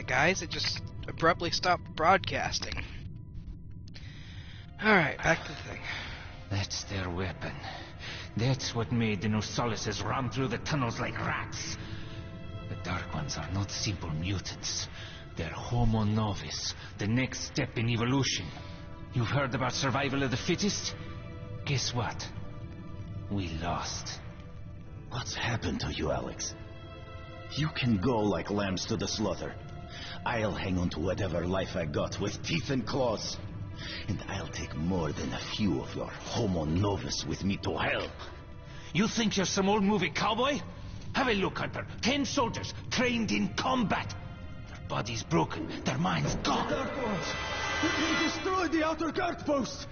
guys. It just abruptly stopped broadcasting. Alright, back to the thing. That's their weapon. That's what made the Nosalises run through the tunnels like rats. The Dark Ones are not simple mutants. They're Homo Novus, the next step in evolution. You've heard about survival of the fittest? Guess what? We lost. What's happened to you, Alex? You can go like lambs to the slaughter. I'll hang on to whatever life I got with teeth and claws. And I'll take more than a few of your Homo Novus with me to hell. You think you're some old movie cowboy? Have a look, Hunter. 10 soldiers, trained in combat. Their bodies broken, their minds gone. The Dark Ones! They destroyed the outer guard post!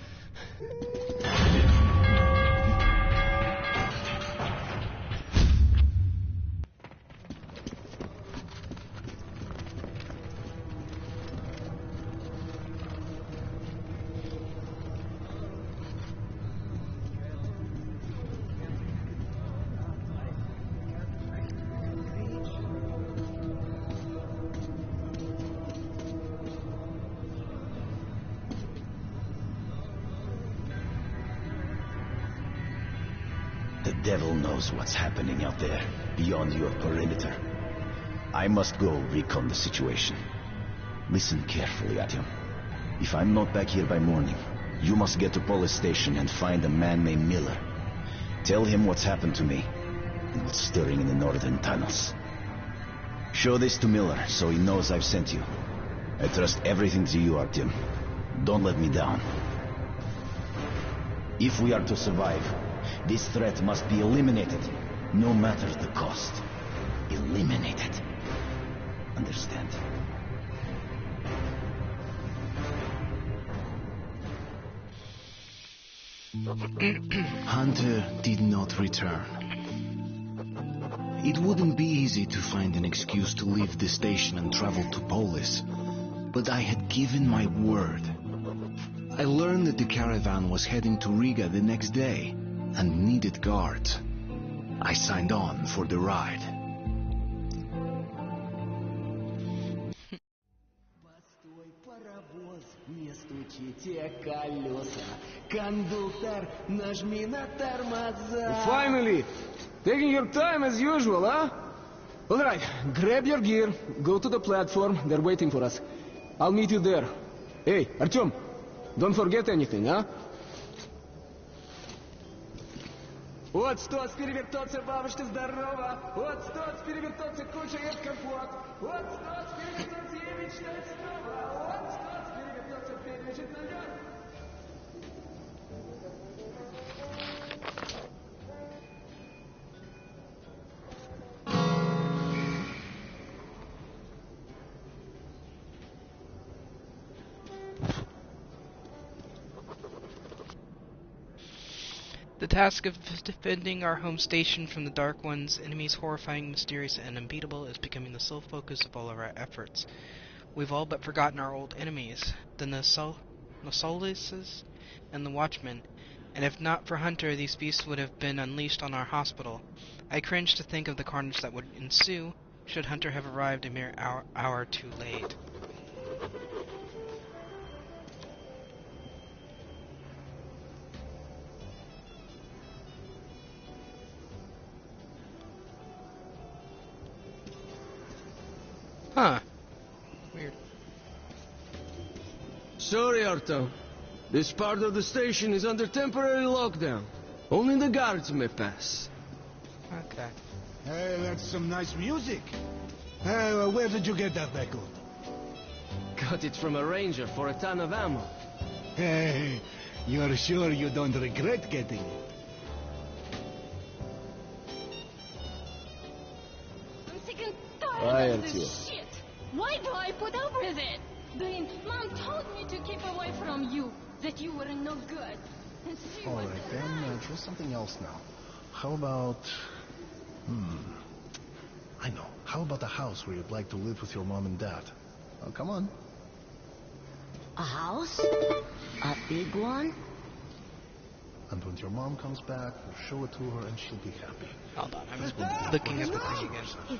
The devil knows what's happening out there, beyond your perimeter. I must go recon the situation. Listen carefully at him. If I'm not back here by morning, you must get to police station and find a man named Miller. Tell him what's happened to me, and what's stirring in the northern tunnels. Show this to Miller, so he knows I've sent you. I trust everything to you, Artyom. Don't let me down. If we are to survive, this threat must be eliminated, no matter the cost. Eliminated. Understand? Hunter did not return. It wouldn't be easy to find an excuse to leave the station and travel to Polis, but I had given my word. I learned that the caravan was heading to Riga the next day and needed guards. I signed on for the ride. Finally! Taking your time as usual, huh? Alright, grab your gear, go to the platform, they're waiting for us. I'll meet you there. Hey, Artyom, don't forget anything, huh? Вот сто, перевертаться, бабушка здорова. Вот сто, перевертаться, кушает компот. Вот сто, перевертаться, и мечтать снова. Вот сто, перевертаться, перебежит на лед. The task of defending our home station from the Dark Ones, enemies horrifying, mysterious, and unbeatable, is becoming the sole focus of all of our efforts. We've all but forgotten our old enemies, the Nosalises and the Watchmen, and if not for Hunter, these beasts would have been unleashed on our hospital. I cringe to think of the carnage that would ensue should Hunter have arrived a mere hour too late. Huh. Weird. Sorry, Artyom. This part of the station is under temporary lockdown. Only the guards may pass. Okay. Hey, that's some nice music. Hey, where did you get that record? Got it from a ranger for a ton of ammo. Hey, you're sure you don't regret getting it? I'm sick and tired of Artyom. this shit. Why do I put up with it? Mom told me to keep away from you, that you were no good. And she was Alright then, try something else now. How about... I know. How about a house where you'd like to live with your mom and dad? Oh, come on. A house? A big one? And when your mom comes back, we'll show it to her and she'll be happy. Hold on, I was looking at the thing again.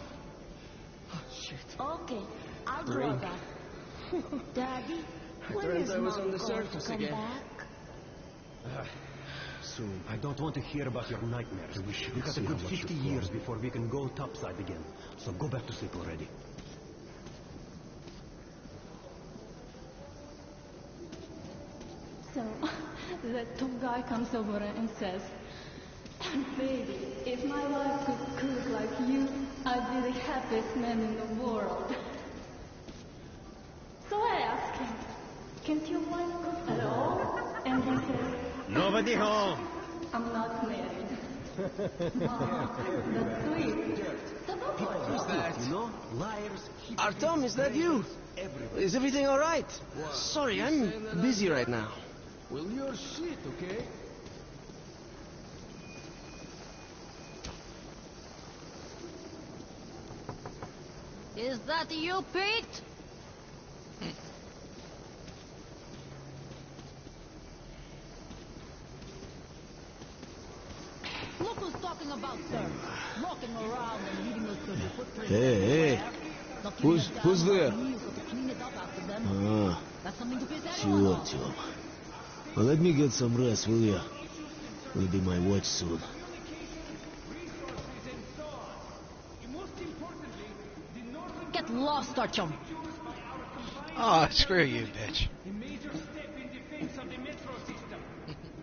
Oh, shit. Okay, I'll draw that. Daddy, when is I was on Mom the going to surface come again. back? Soon. I don't want to hear about your nightmares. We got a good 50 years before we can go topside again. So go back to sleep already. So, that top guy comes over and says, baby, if my wife could cook like you, I'd be the happiest man in the world. So I ask him, can't your wife cook at all? And he says, Nobody home! I'm not married. Oh, that's sweet. Who's that? You know? Liars. Artem, is that you? Is everything alright? Sorry, I'm busy right now. Well, you're shit, okay? Is that you, Pete? Look who's talking about, sir. Walking around and leaving us dirty footprints. Hey. Who's there? That's something to piss anyone off. Чего? Well, let me get some rest, will ya? Will be my watch soon. Get lost, Artyom. Oh, screw you, bitch. A major step in defense of the metro system.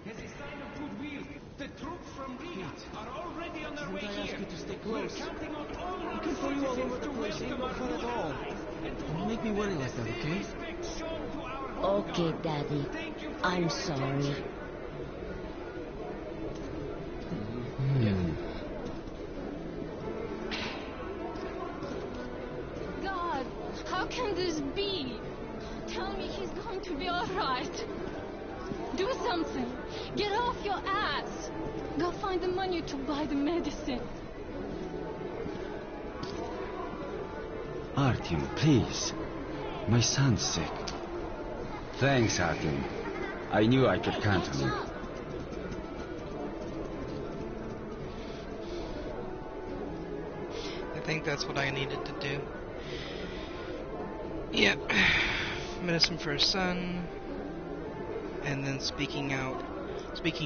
As a sign of goodwill, the troops from Riga are already on their way I ask here. you to stay We're close? counting on all our can throw you all over citizens the to place, ain't welcome no our fun at new all. allies and to Don't make offer me worry them like that, the okay? respect shown to our home Okay, guard. Daddy. Thank you for I'm your sorry. attention. God, how can this be? Tell me he's going to be alright. Do something. Get off your ass. Go find the money to buy the medicine. Artyom, please. My son's sick. Thanks, Artyom. I knew I could count on you. I think that's what I needed to do. Yep. Medicine for his son. And then speaking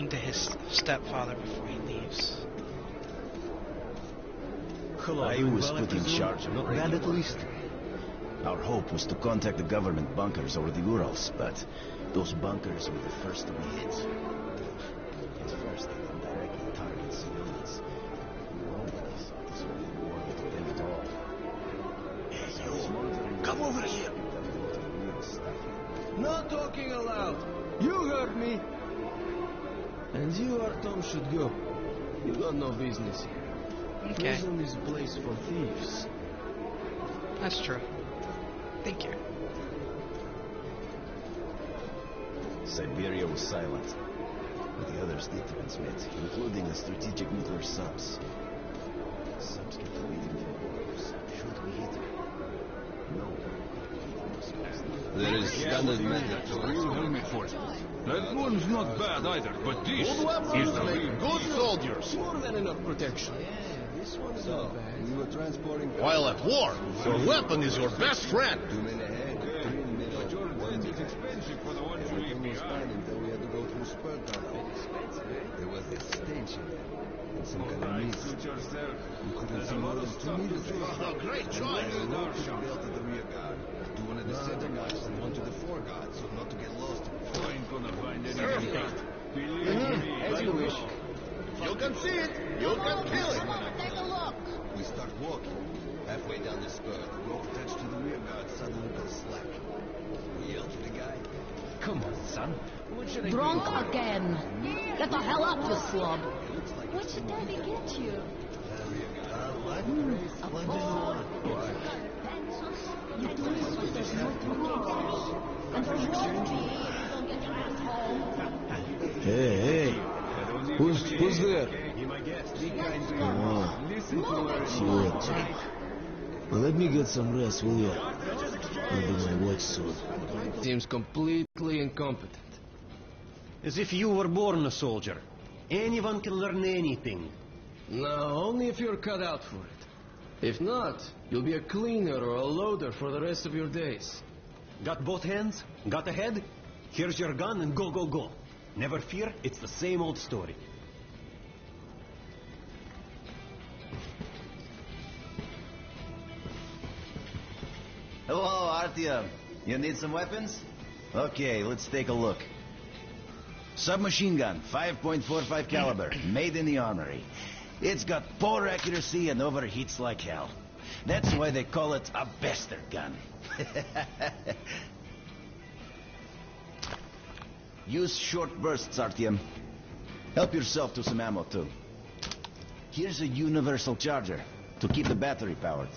to his stepfather before he leaves. I was put in charge of Not radio bad at least. Our hope was to contact the government bunkers over the Urals, but those bunkers were the first to be hit. At first, they would directly target civilians. Nobody thought this would be a war with them at all. Hey, you! Come over here! Real stuff. No talking aloud. You heard me. And you, Artyom, should go. You got no business here. Okay, Prison is a place for thieves. that's true. Thank you. Siberia was silent, but the others did transmit, including the strategic nuclear subs. Subs kept waiting for orders. Should we hit them? No one could beat Moscow's nuclear. There is standard Real helmet for it. That one's not bad either, but this is the real good soldiers. More than enough protection. This one is not bad. We were transporting while at war. Your weapon is your best friend. 2 men ahead, 3 in the middle, But your 1 death is behind. expensive for the ones you leave Everything was fine behind. until we had to go through spur tunnel. There was this stench in there, and some kind of Alright, mist. suit yourself. You couldn't There's see a more lot than of 2 stuff to meters do. away. Great choice! And One to the shop. belt of the rear guard, to one of the center guards, and one to the fore guard, so not to get lost. You ain't gonna find any Perfect. Believe me, As you wish. You can see it! You can feel it! Come on, take a look. We start walking. Halfway down the spur, the rope attached to the rear guard suddenly goes slack. We yell to the guy. Come on, son. What should I Drunk do? again. Get the hell up, you slob. What should Daddy get you? A phone. You told us that there's no communication. And there won't be if you don't get your ass home. Hey! Who's there? Come on. Чего? Well, let me get some rest, will ya? I'll be my watch soon. Seems completely incompetent. As if you were born a soldier. Anyone can learn anything. No, only if you're cut out for it. If not, you'll be a cleaner or a loader for the rest of your days. Got both hands? Got a head? Here's your gun and go, go, go. Never fear, it's the same old story. Hello, Artyom. You need some weapons? Okay, let's take a look. Submachine gun, 5.45 caliber, made in the armory. It's got poor accuracy and overheats like hell. That's why they call it a bastard gun. Use short bursts, Artyom. Help yourself to some ammo, too. Here's a universal charger to keep the battery powered.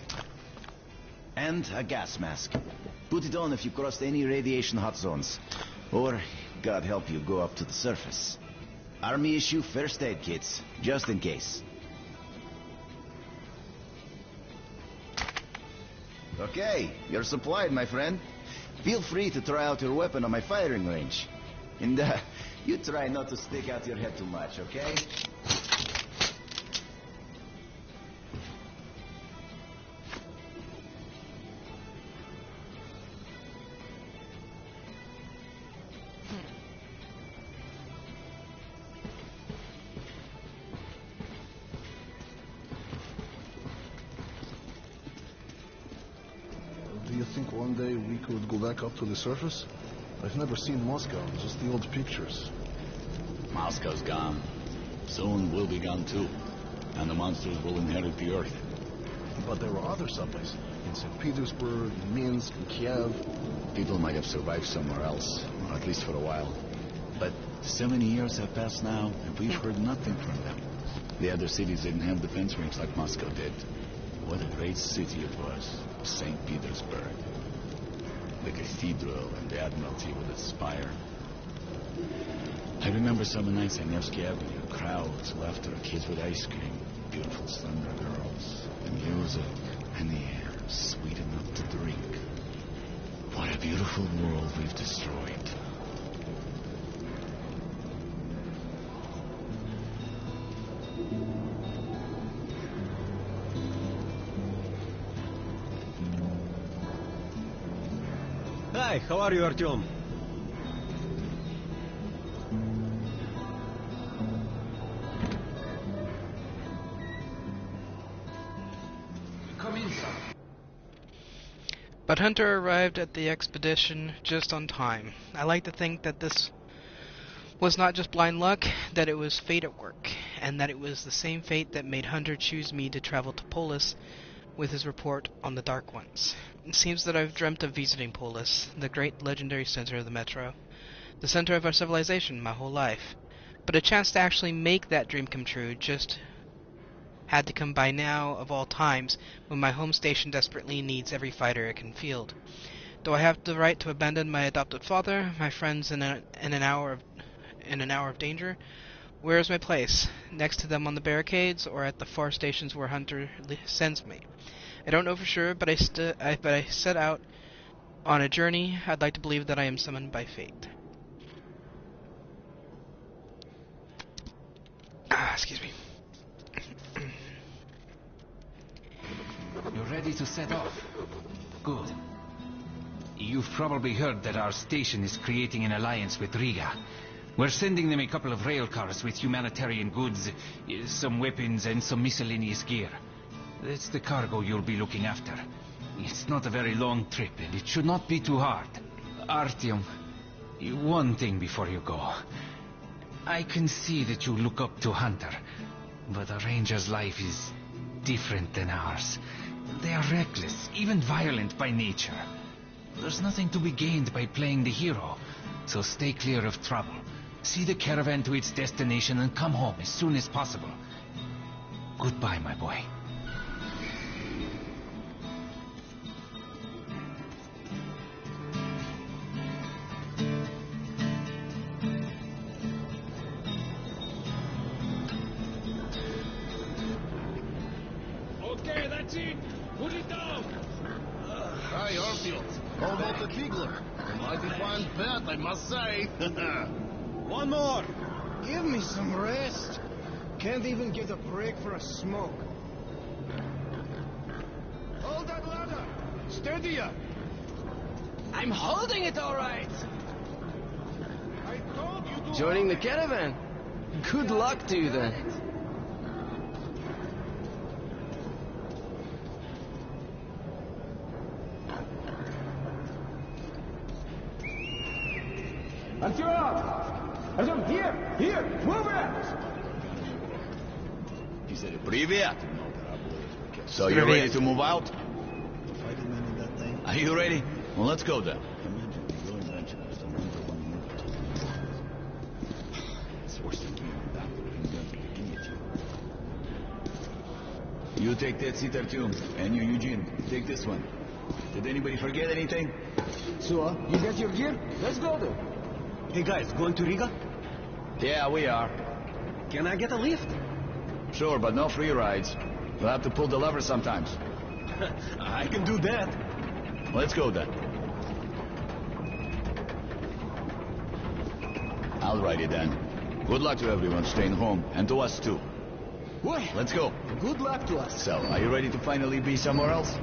And a gas mask. Put it on if you crossed any radiation hot zones. Or, God help you, go up to the surface. Army issue first aid kits, just in case. Okay, you're supplied, my friend. Feel free to try out your weapon on my firing range. And, you try not to stick out your head too much, okay? Do you think one day we could go back up to the surface? I've never seen Moscow, just the old pictures. Moscow's gone. Soon we'll be gone too. And the monsters will inherit the earth. But there were other subways. In St. Petersburg, in Minsk, in Kiev. People might have survived somewhere else, or at least for a while. But so many years have passed now, and we've heard nothing from them. The other cities didn't have defense rings like Moscow did. What a great city it was, St. Petersburg. The cathedral and the Admiralty with its spire. I remember summer nights on Nevsky Avenue, crowds, laughter, kids with ice cream, beautiful slender girls, the music, and the air, sweet enough to drink. What a beautiful world we've destroyed. Hi, how are you, Artyom? Come in, son. But Hunter arrived at the expedition just on time. I like to think that this was not just blind luck, that it was fate at work, and that it was the same fate that made Hunter choose me to travel to Polis with his report on the Dark Ones. It seems that I've dreamt of visiting Polis, the great legendary center of the Metro, the center of our civilization, my whole life. But a chance to actually make that dream come true just had to come by now, of all times, when my home station desperately needs every fighter it can field. Do I have the right to abandon my adopted father, my friends in an hour of danger? Where is my place? Next to them on the barricades, or at the far stations where Hunter sends me? I don't know for sure, but I set out on a journey. I'd like to believe that I am summoned by fate. Excuse me. You're ready to set off? Good. You've probably heard that our station is creating an alliance with Riga. We're sending them a couple of rail cars with humanitarian goods, some weapons, and some miscellaneous gear. That's the cargo you'll be looking after. It's not a very long trip, and it should not be too hard. Artyom, one thing before you go. I can see that you look up to Hunter, but a ranger's life is different than ours. They are reckless, even violent by nature. There's nothing to be gained by playing the hero, so stay clear of trouble. See the caravan to its destination and come home as soon as possible. Goodbye, my boy. Okay, that's it. Put it down. Hi, Artyom. How about the Tigler? A mighty fine pet, I must say. One more. Give me some rest. Can't even get a break for a smoke. steadier! I'm holding it all right! I told you to... Joining the caravan? Good luck to you then. Artyom, here, move it! He said, Привет! So you're ready to move out? Are you ready? Well, let's go then. Your invention is the number one move. It's worse than being back with a guillotine. You take that seat, Artyom, and you, Eugene, take this one. Did anybody forget anything? So, you got your gear? Let's go then. Hey guys, going to Riga? Yeah, we are. Can I get a lift? Sure, but no free rides. We'll have to pull the lever sometimes. I can do that. Let's go then. Alrighty then. Good luck to everyone staying home, and to us too. Well, let's go. Good luck to us. So, are you ready to finally be somewhere else?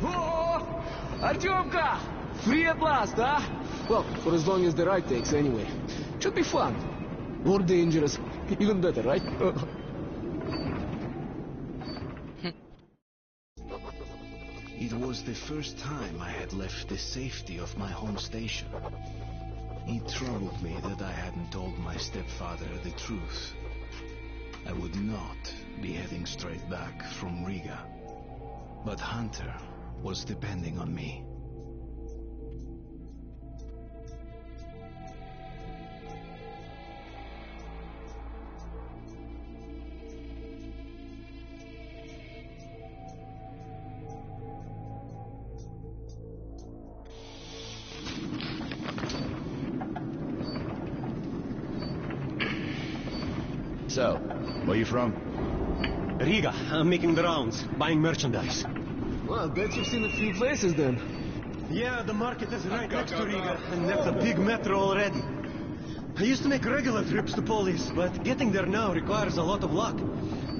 Oh, Artyomka! Free at last, huh? Well, for as long as the ride takes anyway. Should be fun. More dangerous. Even better, right? It was the first time I had left the safety of my home station. It troubled me that I hadn't told my stepfather the truth. I would not be heading straight back from Riga. But Hunter was depending on me. So, where you from? Riga. I'm making the rounds, buying merchandise. Well, I bet you've seen a few places then. Yeah, the market is right next to Riga, and that's a big metro already. I used to make regular trips to Polis, but getting there now requires a lot of luck.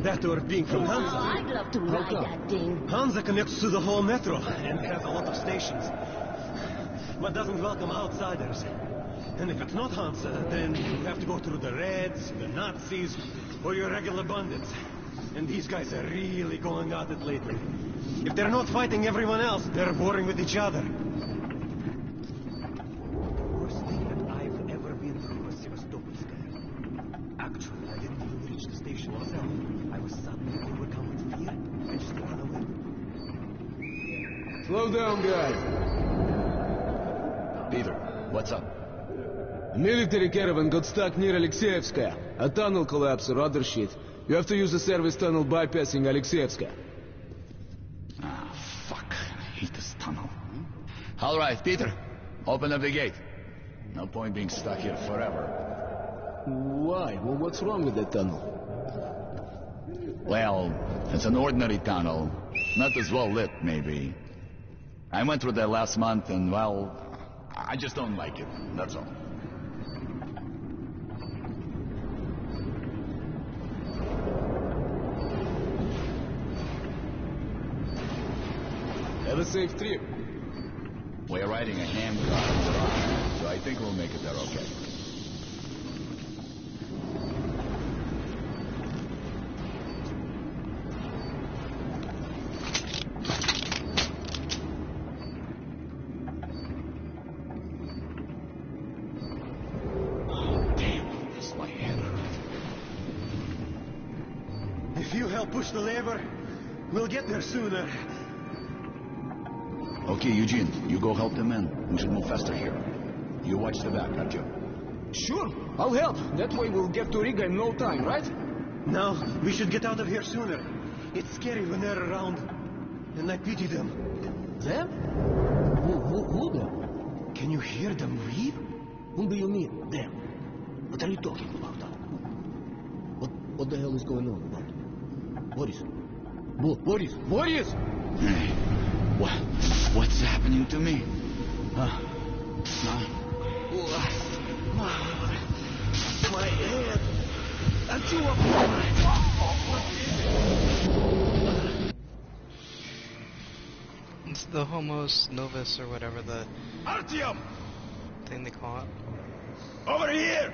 That or being from Hansa. I'd love to ride that thing. Hansa connects to the whole metro, and has a lot of stations. But doesn't welcome outsiders. And if it's not Hansa, then you have to go through the Reds, the Nazis, or your regular bandits. And these guys are really going at it lately. If they're not fighting everyone else, they're warring with each other. The worst thing that I've ever been through was Sevastopolskaya. Actually, I didn't even reach the station myself. I was suddenly overcome with fear and just ran away. Slow down, guys. Peter, what's up? A military caravan got stuck near Alexeyevskaya. A tunnel collapsed or other shit. You have to use the service tunnel bypassing Alexeyevskaya. Ah, fuck. I hate this tunnel. All right, Peter. Open up the gate. No point being stuck here forever. Why? Well, what's wrong with that tunnel? Well, it's an ordinary tunnel. Not as well lit, maybe. I went through there last month and, well, I just don't like it. That's all. Have a safe trip. We're riding a hand car, so I think we'll make it there okay. Oh, damn. This is my head hurt. If you help push the lever, we'll get there sooner. Okay, Eugene, you go help the men. We should move faster here. You watch the back, Artyom. Sure, I'll help. That way we'll get to Riga in no time, right? No, we should get out of here sooner. It's scary when they're around. And I pity them. Them? Who them? Can you hear them weep? Who do you mean, them? What are you talking about? What the hell is going on about? Boris? Boris! Hey, what's happening to me? My head! the homos novus or whatever the Artyom! thing they call it. Over here!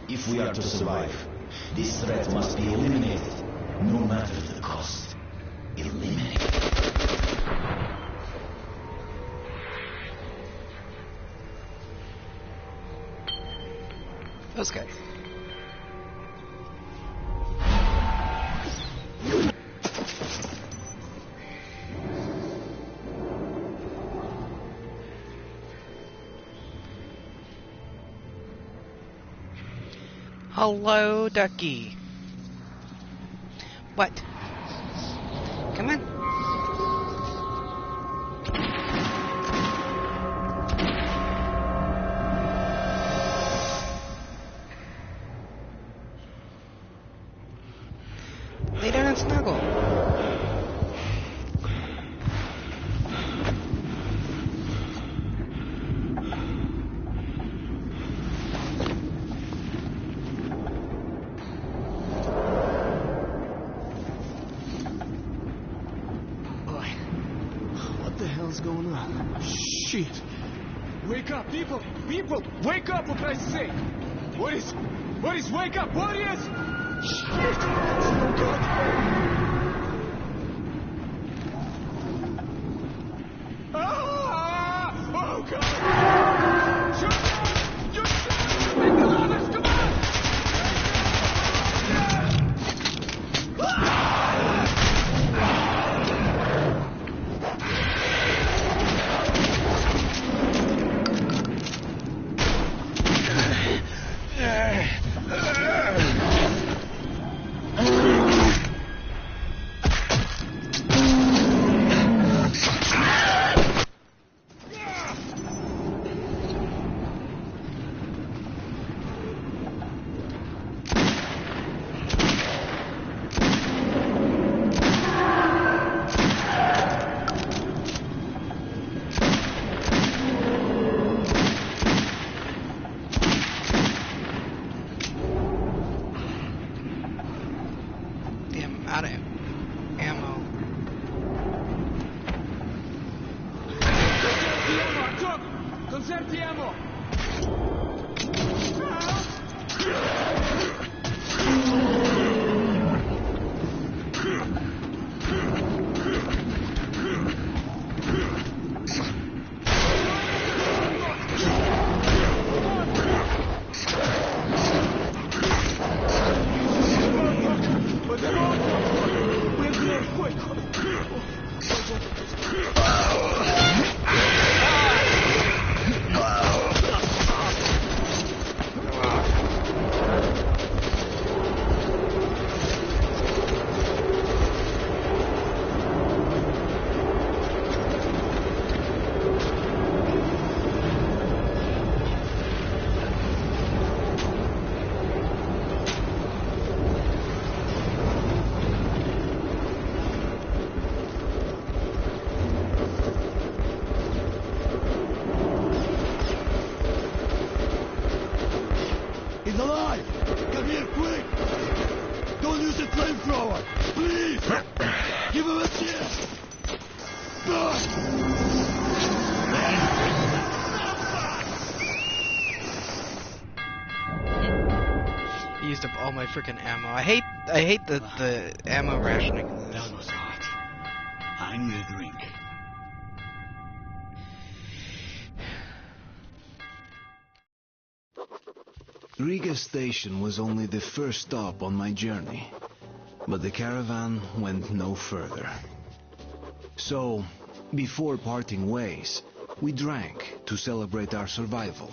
If we are to survive, this threat must be eliminated, no matter the cost. Eliminate. Those guys. Hello, Ducky. What? Come on. Lay down and snuggle. What the hell's going on? Shit! Wake up, people! People! Wake up, for Christ's sake! Boris! Boris, wake up! Boris! Shit! Oh, God! Ah! Oh, God! Shoot! Shoot! Make the others! Come on! Damn, out of ammo. Conserviamo! He's alive! Come here, quick! Don't use the flamethrower! Please! Give him a chance! Used up all my freaking ammo. I hate the ammo rationing. That was hot. I need a drink. Riga station was only the first stop on my journey, but the caravan went no further. So, before parting ways, we drank to celebrate our survival.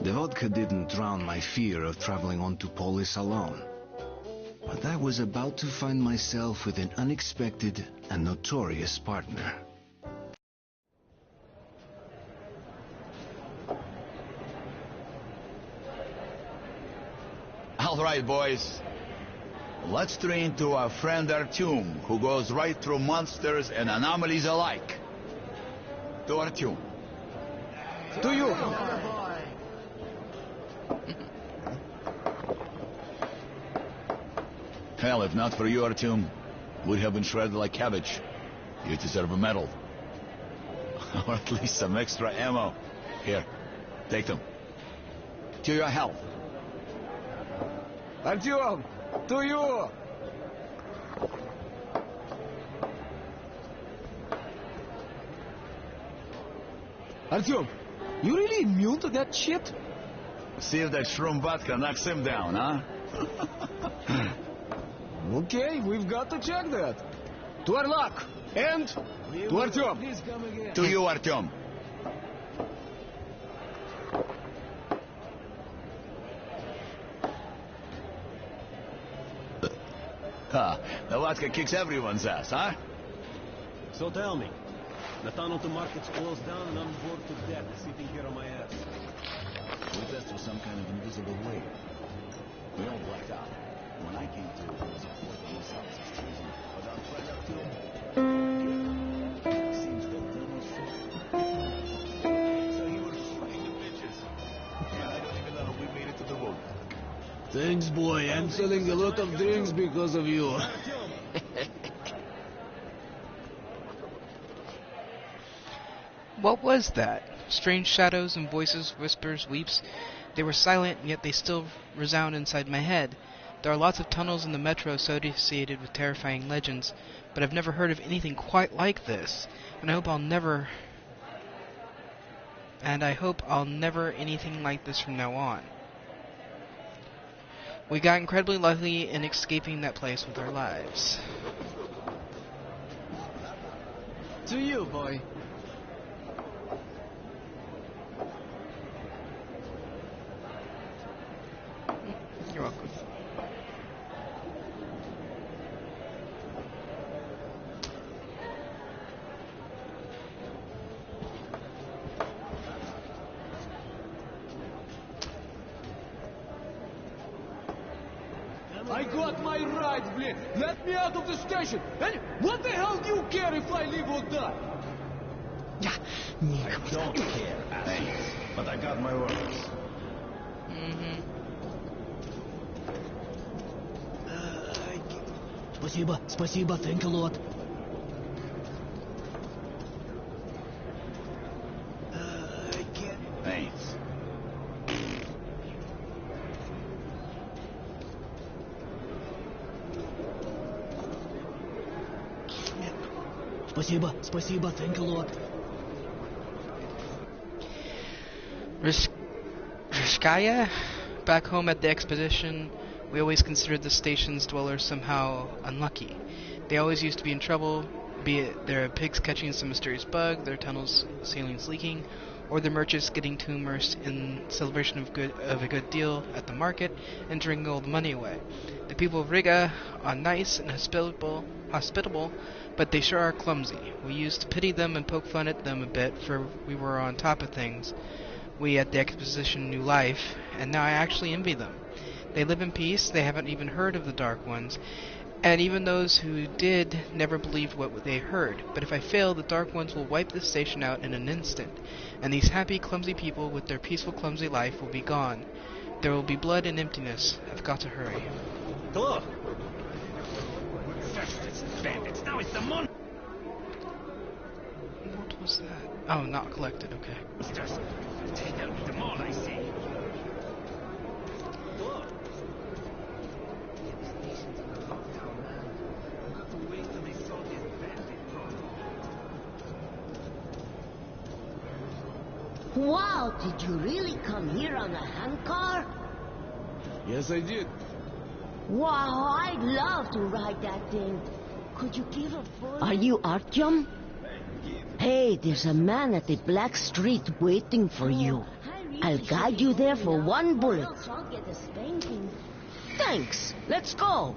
The vodka didn't drown my fear of traveling on to Polis alone, but I was about to find myself with an unexpected and notorious partner. All right, boys. Let's train to our friend Artyom, who goes right through monsters and anomalies alike. To Artyom. To you! Hell, if not for you, Artyom, we'd have been shredded like cabbage. You deserve a medal. Or at least some extra ammo. Here, take them. To your health. Артем, to you! Артем, you really immune to that shit? See if that shroom vodka knocks him down, huh? Okay, we've got to check that. To our luck. And to Артем. Please come again. To you, Artyom. The vodka kicks everyone's ass, huh? So tell me, the tunnel to market's closed down and I'm bored to death sitting here on my ass. We passed through some kind of invisible wave. We all blacked out. When I came to, there was a fort on the south of treason. But our friend Artyom... Seems the tunnel's full. So you were shooting the bitches. Yeah, I don't even know how we made it to the road. Thanks, boy. I'm selling a lot of drinks because of you. What was that? Strange shadows and voices, whispers, weeps. They were silent, yet they still resound inside my head. There are lots of tunnels in the metro associated with terrifying legends, but I've never heard of anything quite like this. And I hope I'll never anything like this from now on. We got incredibly lucky in escaping that place with our lives. To you, boy. You're welcome. I got my rights, блин! Let me out of the station! And what the hell do you care if I live or die? I don't care, thanks. But I got my orders. Спасибо, thank a lot. Thanks. Спасибо, thank a lot. Rishkaya? Back home at the expedition, we always considered the station's dwellers somehow unlucky. They always used to be in trouble, be it their pigs catching some mysterious bug, their tunnels ceilings leaking, or the merchants getting too immersed in celebration of a good deal at the market and drinking all the money away. The people of Riga are nice and hospitable, but they sure are clumsy. We used to pity them and poke fun at them a bit, for we were on top of things. We at the exposition knew life, and now I actually envy them. They live in peace, they haven't even heard of the Dark Ones, and even those who did never believed what they heard. But if I fail, the Dark Ones will wipe this station out in an instant, and these happy, clumsy people with their peaceful, clumsy life will be gone. There will be blood and emptiness. I've got to hurry. Hello. First it's bandits, now it's the mon... What was that? Oh, not collected, okay. Just take out the mall, I see. Wow, did you really come here on a handcar? Yes, I did. Wow, I'd love to ride that thing. Could you give a full... Are you Artyom? Hey, there's a man at the Black Street waiting for you. I'll guide you there for one bullet. I'll get a spanking. Thanks. Let's go.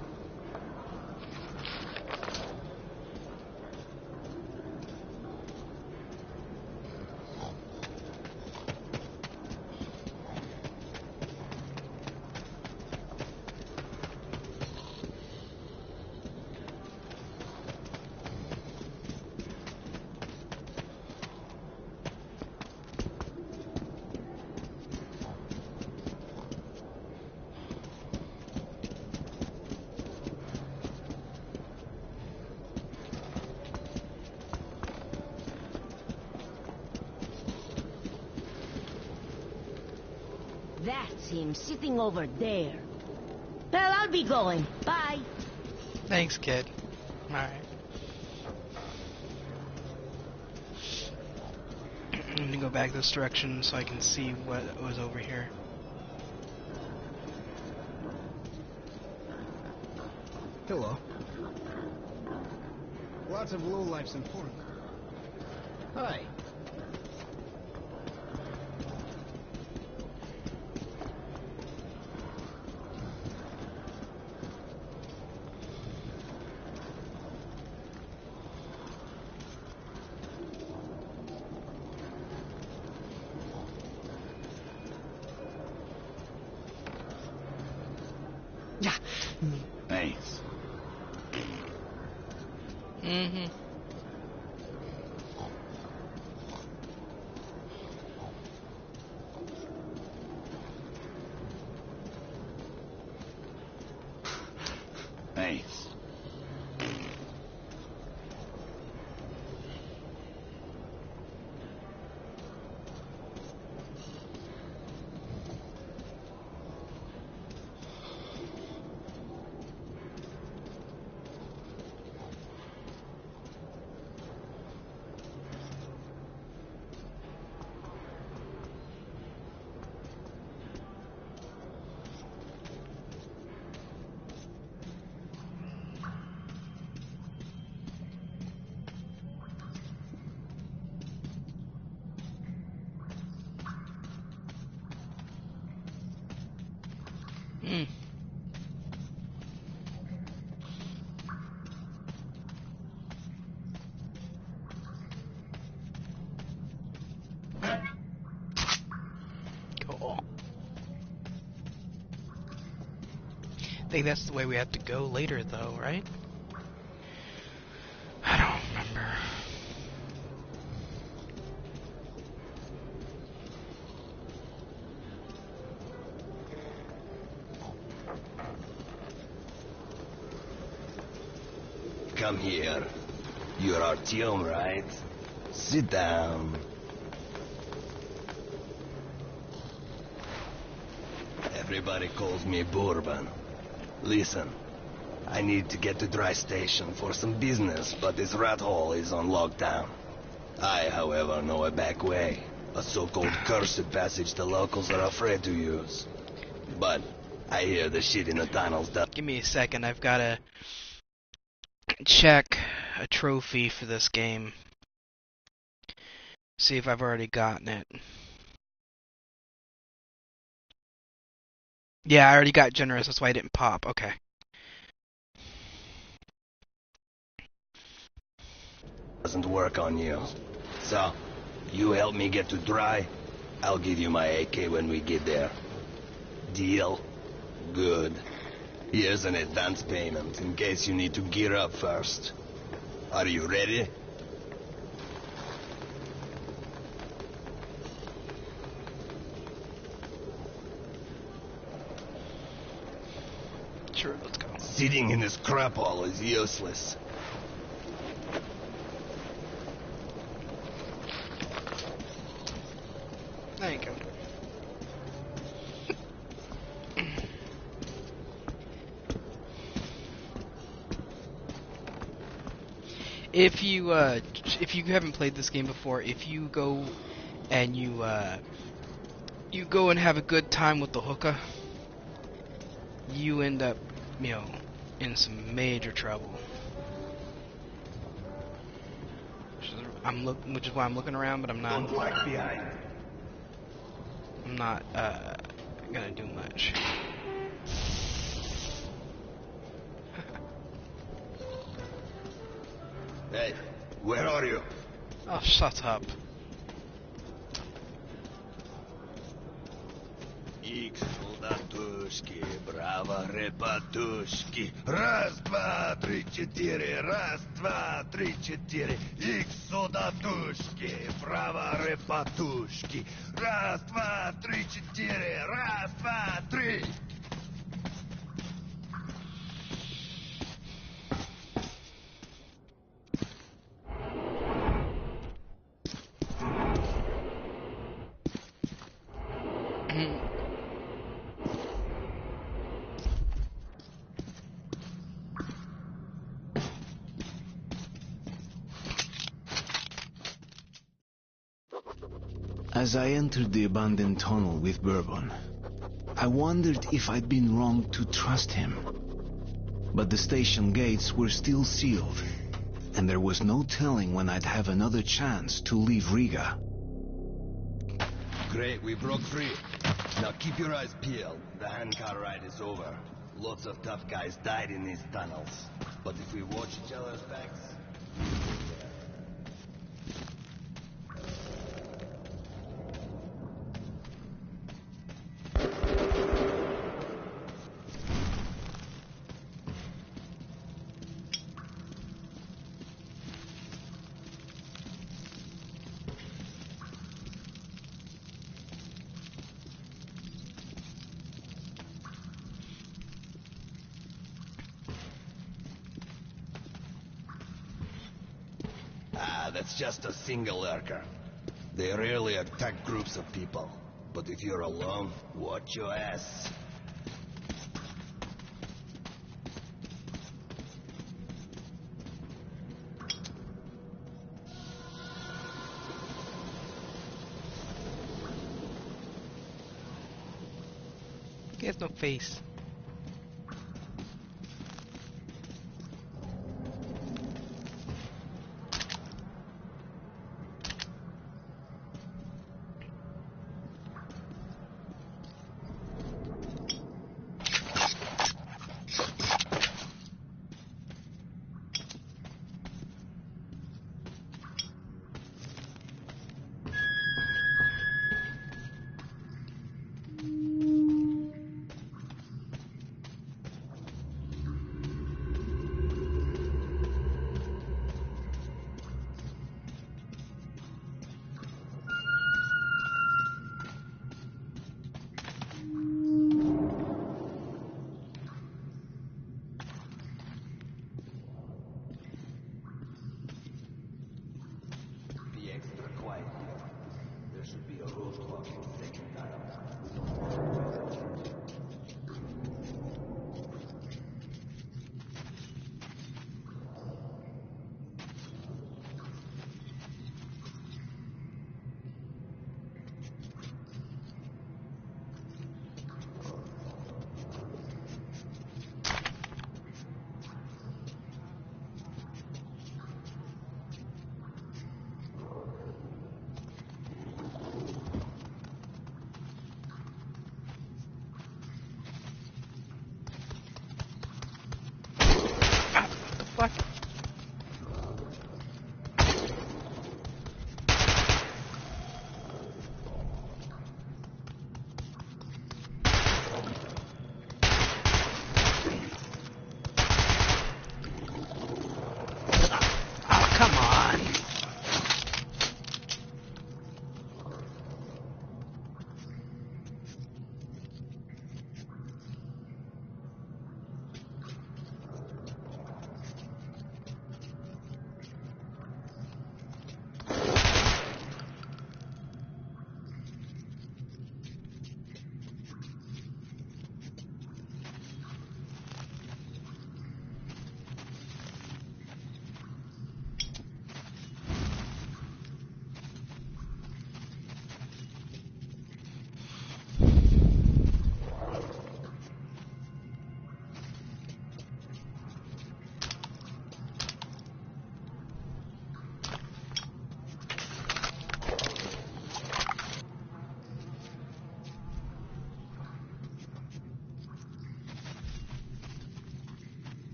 That's him sitting over there. Well, I'll be going. Bye. Thanks, kid. Alright. I'm gonna go back this direction so I can see what was over here. Hello. Lots of lowlifes in Portland. Hi. Thanks. Mm-hmm. Thanks. Mm. Cool. I think that's the way we have to go later, though, right? I don't remember. Come here. You're Artyom, right? Sit down. Everybody calls me Bourbon. Listen, I need to get to Dry Station for some business, but this rat hole is on lockdown. I, however, know a back way. A so-called cursed passage the locals are afraid to use. But I hear the shit in the tunnels does. Give me a second. I've got to check a trophy for this game. See if I've already gotten it. Yeah, I already got generous. That's why I didn't pop. Okay. Doesn't work on you. So, you help me get to Dry, I'll give you my AK when we get there. Deal? Good. Here's an advance payment in case you need to gear up first. Are you ready? Sure, let's go. Sitting in this crap hole is useless. There you go. If you haven't played this game before, if you go and you go and have a good time with the hookah, you end up, in some major trouble. Which is why I'm looking around, but I'm not. Don't lag behind. I'm not gonna do much. Hey, where are you? Oh, shut up. Икс, солдатушки, браво, ребятушки. Раз, два, три, четыре. Раз, два, три, четыре. Икс, солдатушки, браво, ребятушки. Раз, два, три, четыре. Раз, два, три. As I entered the abandoned tunnel with Bourbon, I wondered if I'd been wrong to trust him. But the station gates were still sealed, and there was no telling when I'd have another chance to leave Riga. Great, we broke free. Now keep your eyes peeled. The handcar ride is over. Lots of tough guys died in these tunnels. But if we watch each other's backs... That's just a single lurker. They rarely attack groups of people. But if you're alone, watch your ass. He has no face. Fuck. Oh, come on.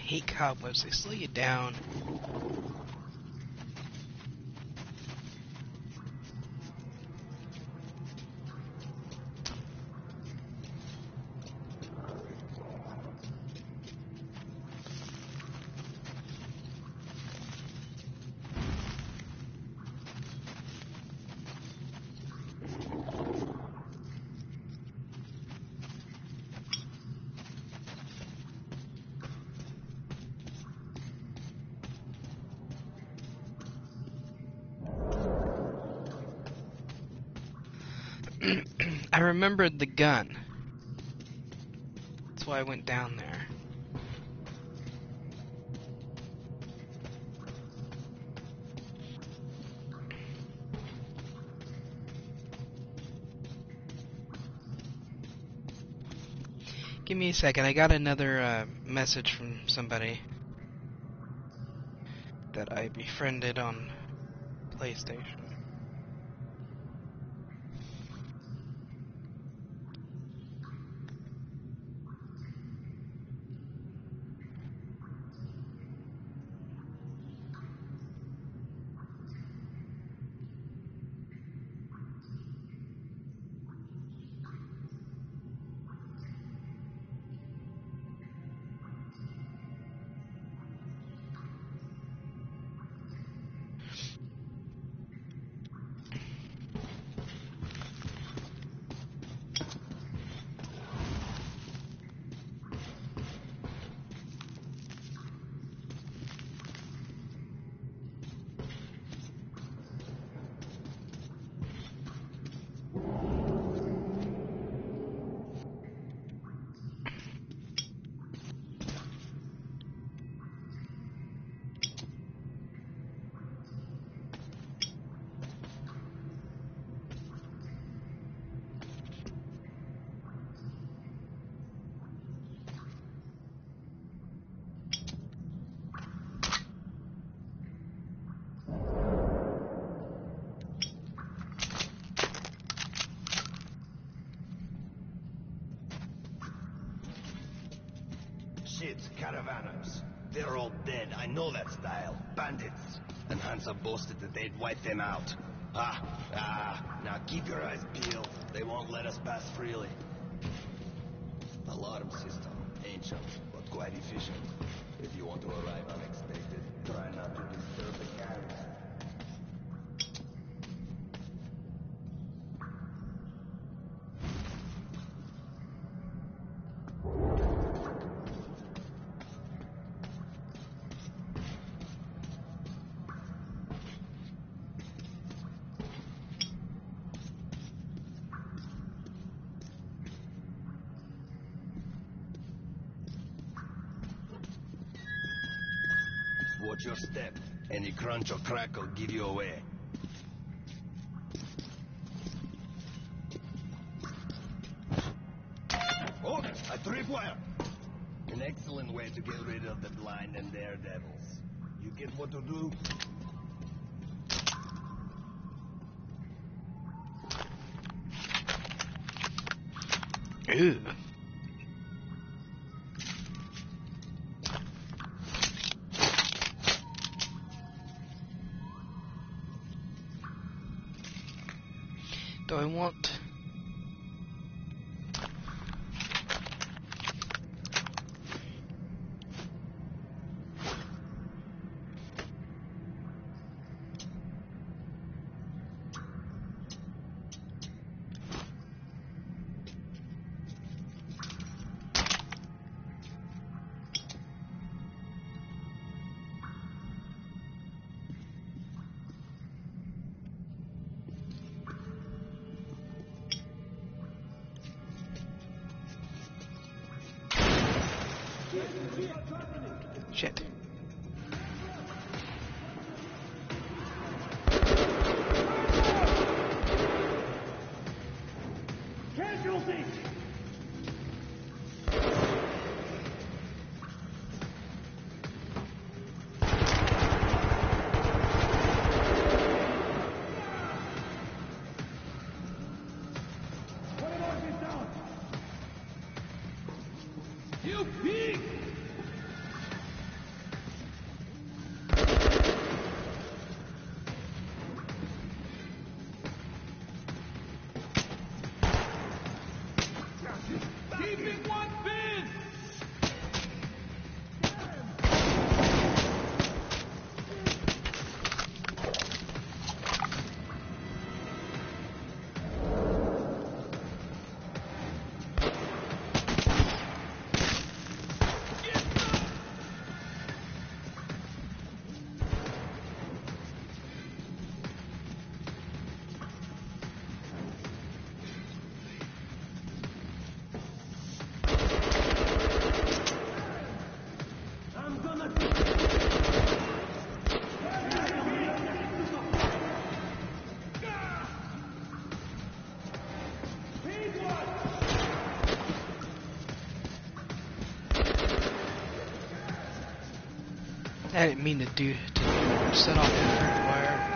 Hate cobwebs, they slow you down. I remembered the gun. That's why I went down there. Give me a second. I got another message from somebody that I befriended on PlayStation. Shit, caravanners. They're all dead, I know that style. Bandits. And Hansa boasted that they'd wipe them out. Now keep your eyes peeled. They won't let us pass freely. Alarm system. Ancient, but quite efficient. If you want to arrive unexpected, try not to disturb the carriage. Watch your step. Any crunch or crack will give you away. Oh, a tripwire! An excellent way to get rid of the blind and daredevils. You get what to do? Ew. Do I want... Shit. Casualty! You pig! Keeping one pin! I didn't mean to set off the wire.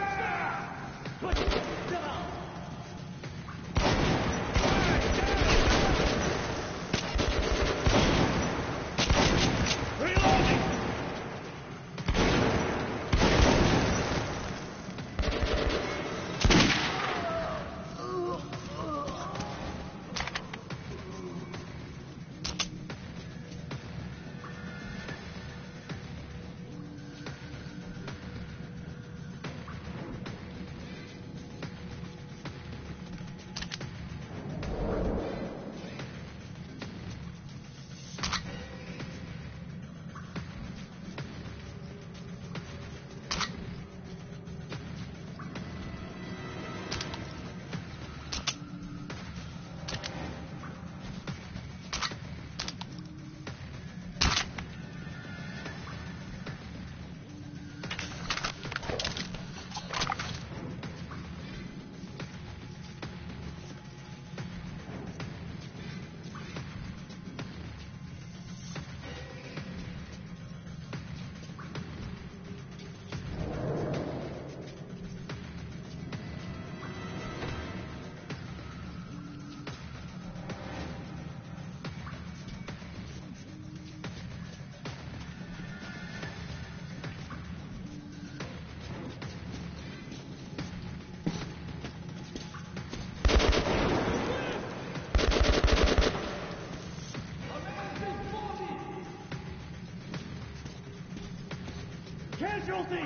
Casualty!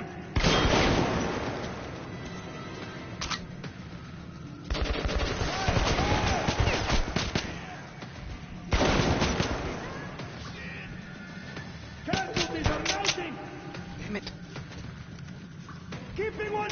Casualties are mounting! Damn it. Keeping one!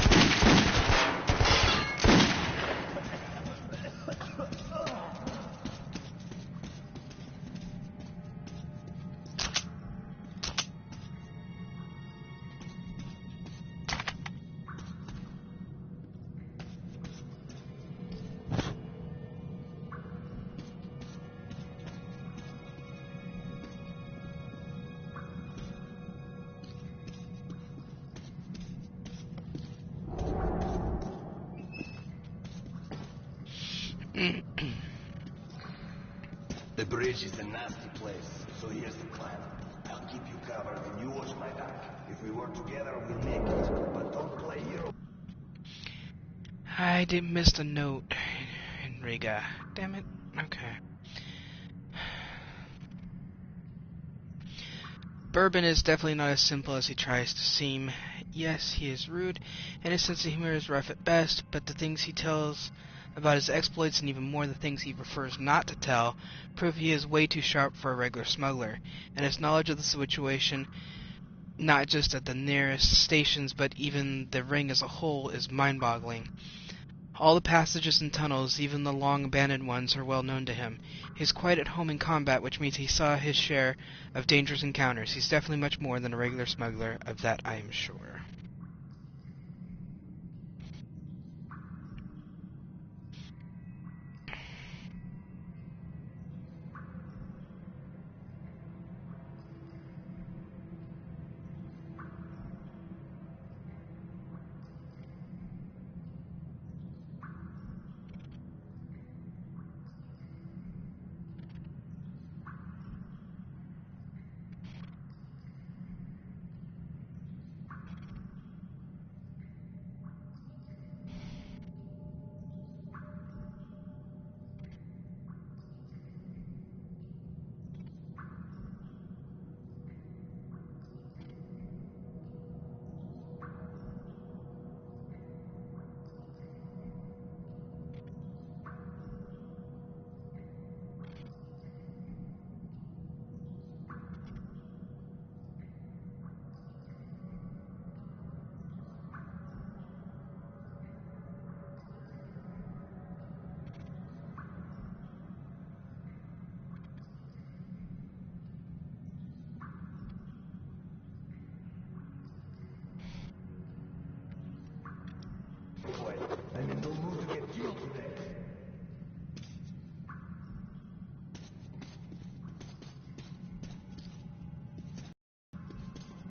The bridge is a nasty place, so here's the plan. I'll keep you covered and you watch my back. If we work together, we'll make it. But don't play hero. I did miss the note in Riga. Damn it. Okay. Bourbon is definitely not as simple as he tries to seem. Yes, he is rude, and his sense of humor is rough at best, but the things he tells about his exploits, and even more the things he prefers not to tell, prove he is way too sharp for a regular smuggler, and his knowledge of the situation, not just at the nearest stations, but even the ring as a whole, is mind-boggling. All the passages and tunnels, even the long abandoned ones, are well known to him. He's quite at home in combat, which means he saw his share of dangerous encounters. He's definitely much more than a regular smuggler, of that I am sure.